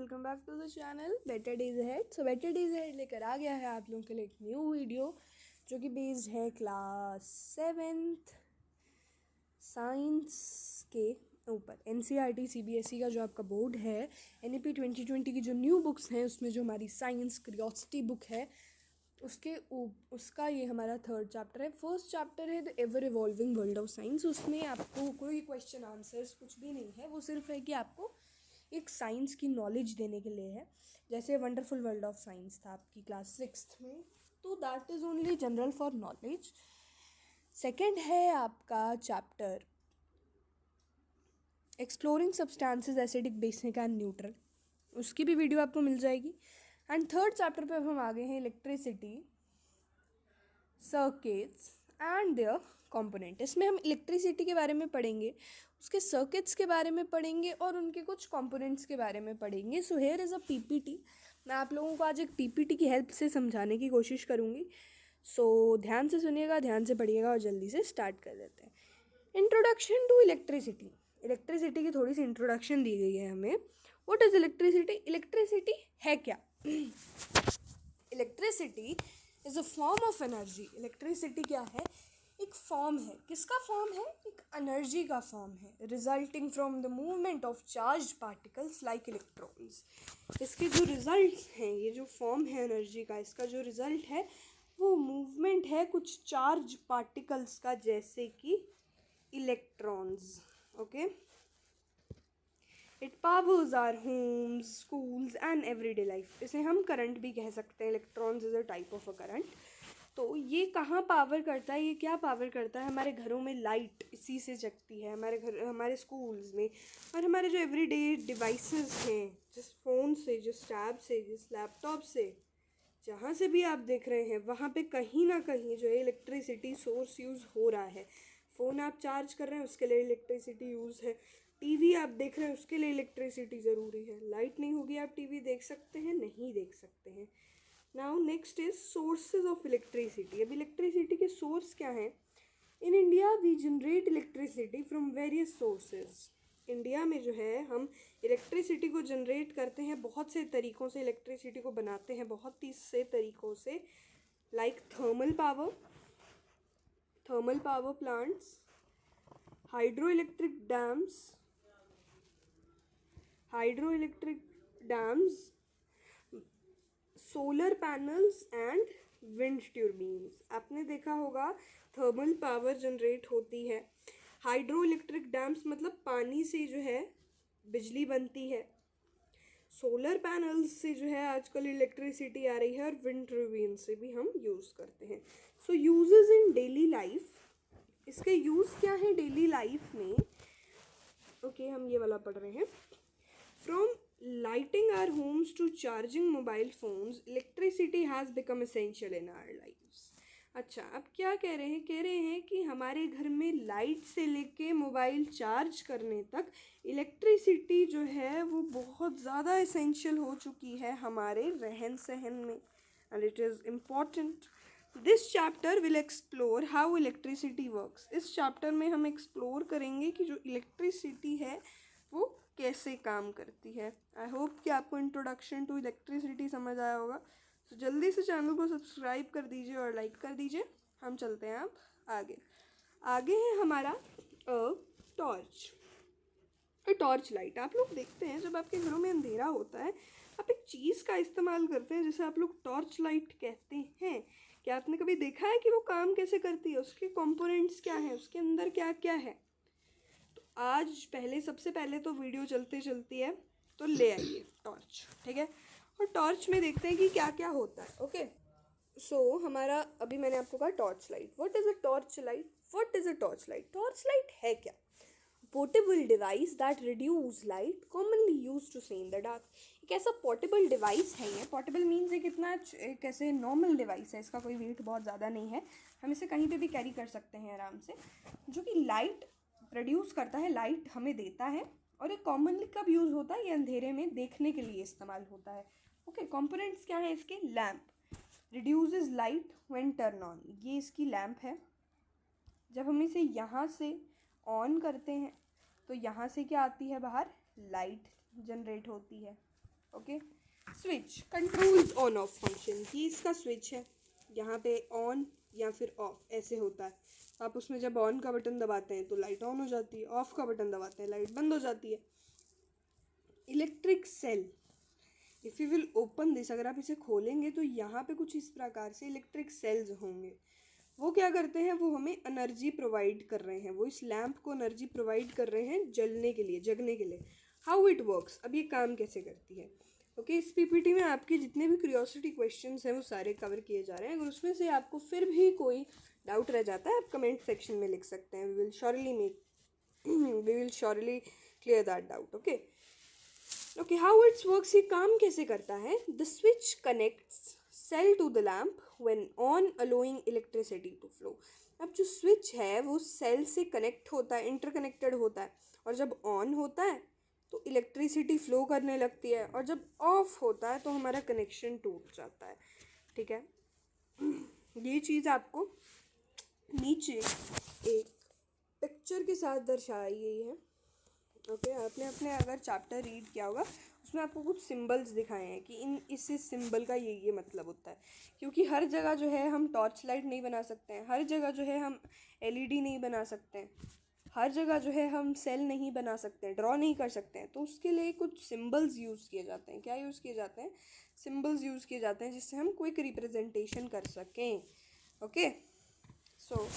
Welcome back to the channel better days ahead. So better days ahead लेकर आ गया है आप लोगों के लिए एक न्यू वीडियो जो कि बेस्ड है क्लास 7th साइंस के ऊपर। NCERT CBSE का जो आपका बोर्ड है, NEP 2020 की जो न्यू बुक्स हैं उसमें जो हमारी साइंस क्यूरियोसिटी बुक है उसका ये हमारा 3rd चैप्टर है। फर्स्ट चैप्टर है the ever evolving world of science. उसमें आपको कोई क्वेश्चन आंसर्स कुछ भी नहीं है, वो सिर्फ है कि आपको एक साइंस की नॉलेज देने के लिए है। जैसे वंडरफुल वर्ल्ड ऑफ साइंस था आपकी क्लास 6th में, तो that is only general for knowledge. Second है आपका chapter exploring substances acidic basic and neutral, उसकी भी वीडियो आपको मिल जाएगी। एंड थर्ड चैप्टर पे अब हम आ गए हैं electricity, circuits and their component. इसमें हम इलेक्ट्रिसिटी के बारे में पढ़ेंगे, उसके सर्किट्स के बारे में पढ़ेंगे और उनके कुछ कंपोनेंट्स के बारे में पढ़ेंगे। So here is a PPT. मैं आप लोगों को आज एक पीपीटी की हेल्प से समझाने की कोशिश करूँगी। सो ध्यान से सुनिएगा, ध्यान से पढ़िएगा और जल्दी से स्टार्ट कर देते हैं। Introduction to electricity. इलेक्ट्रिसिटी की थोड़ी सी इंट्रोडक्शन दी गई है हमें। What is electricity? इलेक्ट्रिसिटी है क्या? Electricity is a form of energy. Electricity क्या है? एक फॉर्म है। किसका फॉर्म है? एक एनर्जी का फॉर्म है, resulting from the movement of charge particles like electrons. इसके जो रिजल्ट हैं, ये जो फॉर्म है एनर्जी का, इसका जो रिजल्ट है वो मूवमेंट है कुछ चार्ज पार्टिकल्स का, जैसे कि electrons. Okay, it powers our homes, schools and everyday life. इसे हम करंट भी कह सकते हैं। Electrons is a type of a current. तो ये कहाँ पावर करता है? ये क्या पावर करता है? हमारे घरों में लाइट इसी से जगती है, हमारे घर, हमारे स्कूल्स में, और हमारे जो एवरीडे डिवाइसेस हैं, जिस फ़ोन से, जिस टैब से, जिस लैपटॉप से, जहाँ से भी आप देख रहे हैं, वहाँ पे कहीं ना कहीं जो है इलेक्ट्रिसिटी सोर्स यूज़ हो रहा है। फ़ोन आप चार्ज कर रहे हैं, उसके लिए इलेक्ट्रिसिटी यूज़ है। टीवी आप देख रहे हैं, उसके लिए इलेक्ट्रिसिटी ज़रूरी है। लाइट नहीं होगी आप टीवी देख सकते हैं? नहीं देख सकते हैं। Now next is sources of electricity. अब इलेक्ट्रिसिटी के सोर्स क्या हैं? In India we generate electricity from various sources. India में जो है हम इलेक्ट्रिसिटी को जनरेट करते हैं बहुत से तरीक़ों से। इलेक्ट्रिसिटी को बनाते हैं बहुत ही से तरीक़ों से, like thermal power plants, hydro electric dams, solar panels and wind turbines. आपने देखा होगा थर्मल पावर जनरेट होती है। हाइड्रो इलेक्ट्रिक डैम्स मतलब पानी से जो है बिजली बनती है। सोलर पैनल्स से जो है आजकल इलेक्ट्रिसिटी आ रही है, और विंड ट्यूरबीन से भी हम यूज़ करते हैं। सो यूजेस इन डेली लाइफ। इसके यूज़ क्या है डेली लाइफ में? ओके, हम ये वाला पढ़ रहे हैं। From lighting our homes to charging mobile phones, electricity has become essential in our lives. अच्छा, अब क्या कह रहे हैं? कह रहे हैं कि हमारे घर में लाइट से लेके मोबाइल चार्ज करने तक इलेक्ट्रिसिटी जो है वो बहुत ज़्यादा एसेंशियल हो चुकी है हमारे रहन सहन में, and it is important. This chapter will explore how electricity works. इस चैप्टर में हम एक्सप्लोर करेंगे कि जो इलेक्ट्रिसिटी है वो कैसे काम करती है। आई होप कि आपको इंट्रोडक्शन टू इलेक्ट्रिसिटी समझ आया होगा। तो जल्दी से चैनल को सब्सक्राइब कर दीजिए और लाइक कर दीजिए। हम चलते हैं अब आगे है हमारा टॉर्च। Torch light. आप लोग देखते हैं जब आपके घरों में अंधेरा होता है, आप एक चीज़ का इस्तेमाल करते हैं जिसे आप लोग टॉर्च लाइट कहते हैं। क्या आपने कभी देखा है कि वो काम कैसे करती है? उसके कंपोनेंट्स क्या हैं, उसके अंदर क्या क्या है? आज सबसे पहले तो वीडियो चलती है, तो ले आइए टॉर्च, ठीक है? और टॉर्च में देखते हैं कि क्या क्या होता है। ओके, सो हमारा अभी मैंने आपको कहा torch light. What is a torch light? What is a torch light? Torch light है क्या? Portable device that reduce light, commonly use to see in the dark. एक ऐसा पोर्टेबल डिवाइस है ये। पोर्टेबल मीन्स ये कितना कैसे नॉर्मल डिवाइस है, इसका कोई वेट बहुत ज़्यादा नहीं है, हम इसे कहीं पे भी कैरी कर सकते हैं आराम से, जो कि लाइट प्रोड्यूस करता है, लाइट हमें देता है। और ये कॉमनली कब यूज़ होता है? ये अंधेरे में देखने के लिए इस्तेमाल होता है। ओके, कंपोनेंट्स क्या हैं इसके? Lamp reduces light when turn on. ये इसकी लैम्प है। जब हम इसे यहाँ से ऑन करते हैं तो यहाँ से क्या आती है बाहर? लाइट जनरेट होती है। Okay. Switch controls on off function, ये इसका स्विच है, यहाँ पे ऑन या फिर ऑफ ऐसे होता है। आप उसमें जब ऑन का बटन दबाते हैं तो लाइट ऑन हो जाती है, ऑफ का बटन दबाते हैं लाइट बंद हो जाती है। Electric cell, if you will open this, अगर आप इसे खोलेंगे तो यहाँ पे कुछ इस प्रकार से इलेक्ट्रिक सेल्स होंगे। वो क्या करते हैं, वो हमें एनर्जी प्रोवाइड कर रहे हैं, वो इस लैम्प को एनर्जी प्रोवाइड कर रहे हैं जलने के लिए, जगने के लिए। हाउ इट वर्क्स, अब ये काम कैसे करती है। ओके, इस पीपीटी में आपके जितने भी क्यूरियोसिटी क्वेश्चंस हैं वो सारे कवर किए जा रहे हैं। अगर उसमें से आपको फिर भी कोई डाउट रह जाता है आप कमेंट सेक्शन में लिख सकते हैं। We will surely clear that doubt. Okay okay, how it's works, ये काम कैसे करता है। The switch connects cell to the lamp when on, allowing electricity to flow. अब जो स्विच है वो सेल से कनेक्ट होता है, इंटरकनेक्टेड होता है, और जब ऑन होता है तो इलेक्ट्रिसिटी फ्लो करने लगती है, और जब ऑफ होता है तो हमारा कनेक्शन टूट जाता है। ठीक है, ये चीज़ आपको नीचे एक पिक्चर के साथ दर्शाई गई है। ओके, आपने अपने अगर चैप्टर रीड किया होगा उसमें आपको कुछ सिंबल्स दिखाए हैं कि इस सिंबल का ये मतलब होता है। क्योंकि हर जगह जो है हम टॉर्च लाइट नहीं बना सकते हैं, हर जगह जो है हम एलईडी नहीं बना सकते हैं, हर जगह जो है हम सेल नहीं बना सकते हैं, ड्रॉ नहीं कर सकते हैं। तो उसके लिए कुछ सिंबल्स यूज़ किए जाते हैं। क्या यूज़ किए जाते हैं, सिंबल्स यूज़ किए जाते हैं जिससे हम क्विक रिप्रेजेंटेशन कर सकें। ओके, सो